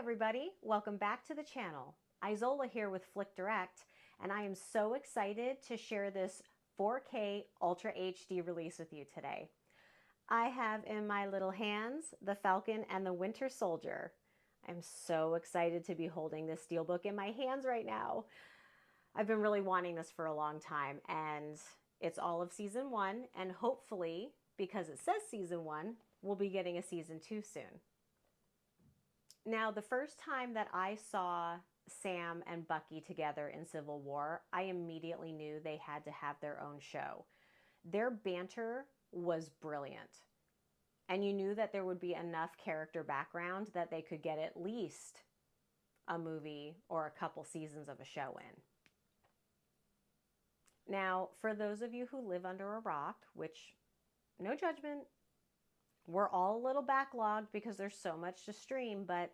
everybody, welcome back to the channel. Izola here with Flick Direct, and I am so excited to share this 4K Ultra HD release with you today. I have in my little hands the Falcon and the Winter Soldier. I'm so excited to be holding this Steelbook in my hands right now. I've been really wanting this for a long time, and it's all of season 1, and hopefully, because it says season 1, we'll be getting a season 2 soon. Now, the first time that I saw Sam and Bucky together in Civil War, I immediately knew they had to have their own show. Their banter was brilliant. And you knew that there would be enough character background that they could get at least a movie or a couple seasons of a show in. Now, for those of you who live under a rock, which, no judgment, we're all a little backlogged because there's so much to stream, but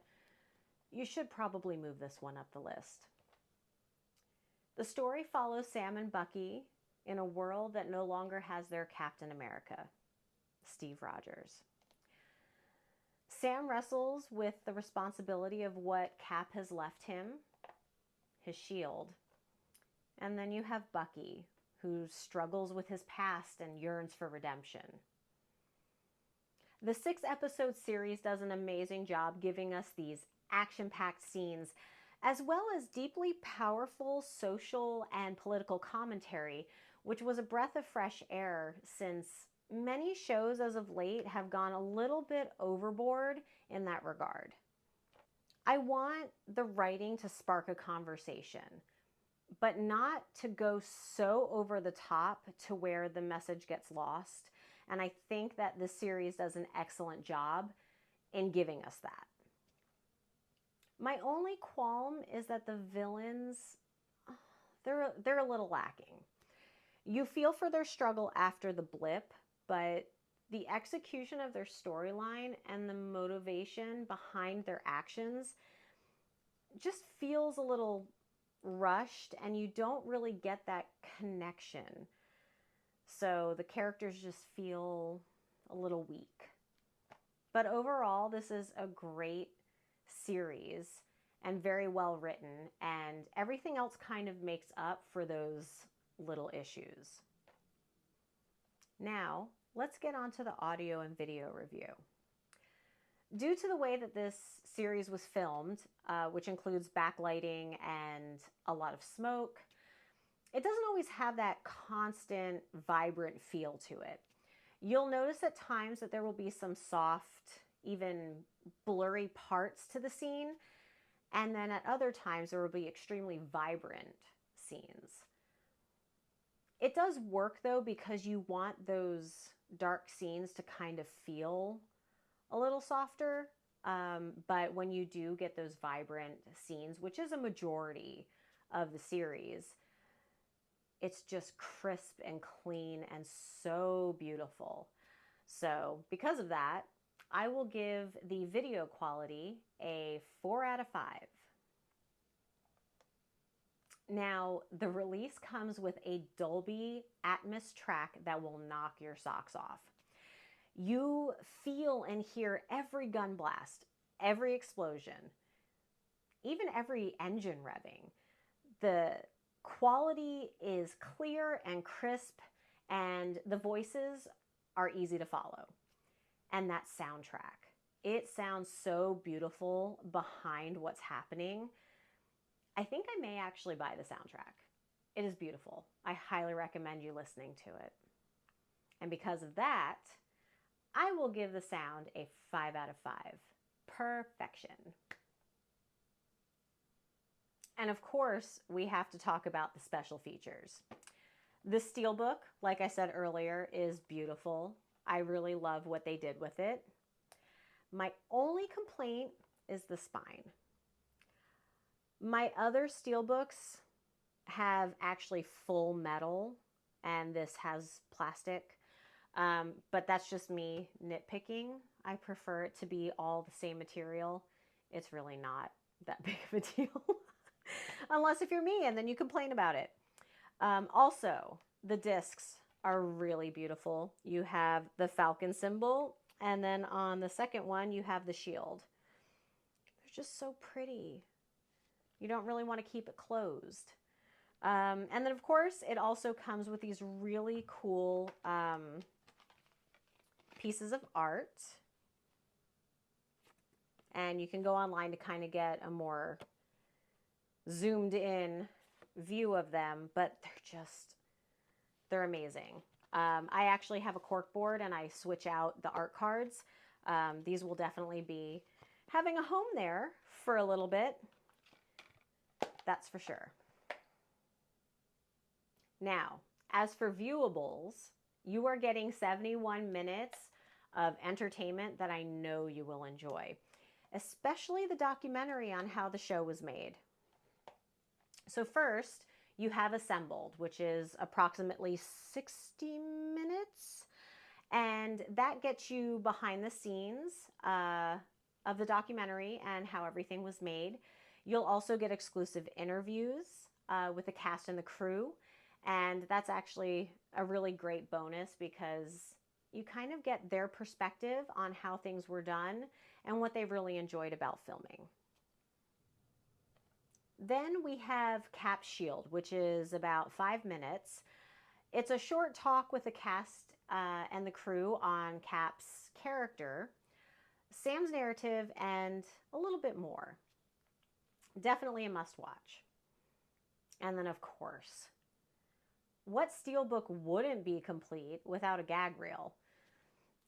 you should probably move this one up the list. The story follows Sam and Bucky in a world that no longer has their Captain America, Steve Rogers. Sam wrestles with the responsibility of what Cap has left him, his shield. And then you have Bucky, who struggles with his past and yearns for redemption. The 6-episode series does an amazing job giving us these action-packed scenes, as well as deeply powerful social and political commentary, which was a breath of fresh air since many shows as of late have gone a little bit overboard in that regard. I want the writing to spark a conversation, but not to go so over the top to where the message gets lost. And I think that this series does an excellent job in giving us that. My only qualm is that the villains, they're a little lacking. You feel for their struggle after the blip, but the execution of their storyline and the motivation behind their actions just feels a little rushed, and you don't really get that connection. So the characters just feel a little weak. But overall, this is a great series and very well written, and everything else kind of makes up for those little issues. Now, let's get on to the audio and video review. Due to the way that this series was filmed, which includes backlighting and a lot of smoke, it doesn't always have that constant, vibrant feel to it. You'll notice at times that there will be some soft, even blurry parts to the scene, and then at other times there will be extremely vibrant scenes. It does work though, because you want those dark scenes to kind of feel a little softer, but when you do get those vibrant scenes, which is a majority of the series, it's just crisp and clean and so beautiful. So because of that, I will give the video quality a 4 out of 5. Now, the release comes with a Dolby Atmos track that will knock your socks off. You feel and hear every gun blast, every explosion, even every engine revving. The quality is clear and crisp, and the voices are easy to follow. And that soundtrack, it sounds so beautiful behind what's happening. I think I may actually buy the soundtrack. It is beautiful. I highly recommend you listening to it. And because of that, I will give the sound a 5 out of 5. Perfection. And of course, we have to talk about the special features. The Steelbook, like I said earlier, is beautiful. I really love what they did with it. My only complaint is the spine. My other Steelbooks have actually full metal, and this has plastic. But that's just me nitpicking. I prefer it to be all the same material. It's really not that big of a deal. Unless if you're me, and then you complain about it. Also, the discs are really beautiful. You have the Falcon symbol, and then on the second one, you have the shield. just so pretty. You don't really want to keep it closed. And then, of course, it also comes with these really cool pieces of art. And you can go online to kind of get a more zoomed in view of them, but they're amazing. I actually have a cork board and I switch out the art cards. These will definitely be having a home there for a little bit. That's for sure. Now, as for viewables, you are getting 71 minutes of entertainment that I know you will enjoy, especially the documentary on how the show was made. So first, you have Assembled, which is approximately 60 minutes, and that gets you behind the scenes of the documentary and how everything was made. You'll also get exclusive interviews with the cast and the crew, and that's actually a really great bonus because you kind of get their perspective on how things were done and what they really enjoyed about filming. Then we have Cap Shield, which is about 5 minutes. It's a short talk with the cast and the crew on Cap's character, Sam's narrative, and a little bit more. Definitely a must watch. And then, of course, what Steelbook wouldn't be complete without a gag reel?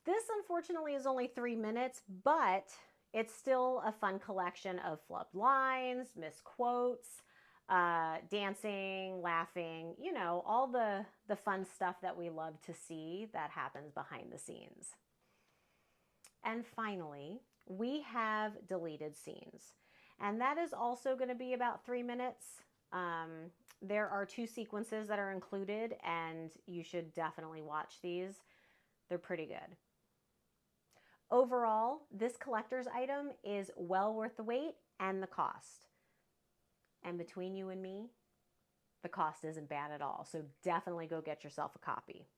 This, unfortunately, is only 3 minutes, but it's still a fun collection of flubbed lines, misquotes, dancing, laughing, you know, all the fun stuff that we love to see that happens behind the scenes. And finally, we have deleted scenes. And that is also going to be about 3 minutes. There are 2 sequences that are included, and you should definitely watch these. They're pretty good. Overall, this collector's item is well worth the wait and the cost. And between you and me, the cost isn't bad at all. So definitely go get yourself a copy.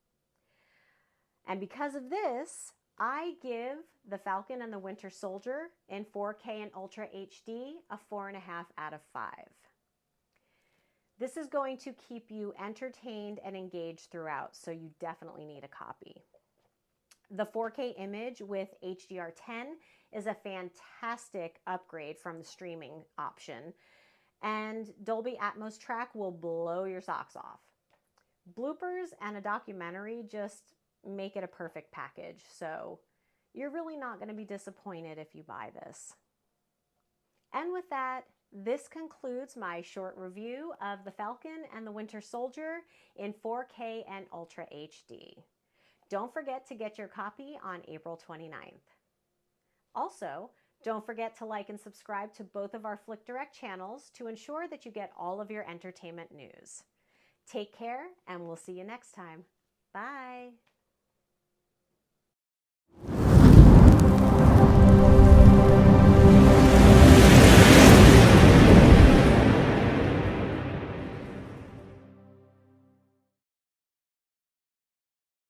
And because of this, I give the Falcon and the Winter Soldier in 4K and Ultra HD a 4.5 out of 5. This is going to keep you entertained and engaged throughout, so you definitely need a copy. The 4K image with HDR10 is a fantastic upgrade from the streaming option, and Dolby Atmos track will blow your socks off. Bloopers and a documentary just make it a perfect package, so you're really not going to be disappointed if you buy this. And with that, this concludes my short review of the Falcon and the Winter Soldier in 4K and Ultra HD. Don't forget to get your copy on April 29th. Also, don't forget to like and subscribe to both of our Flick Direct channels to ensure that you get all of your entertainment news. Take care, and we'll see you next time. Bye!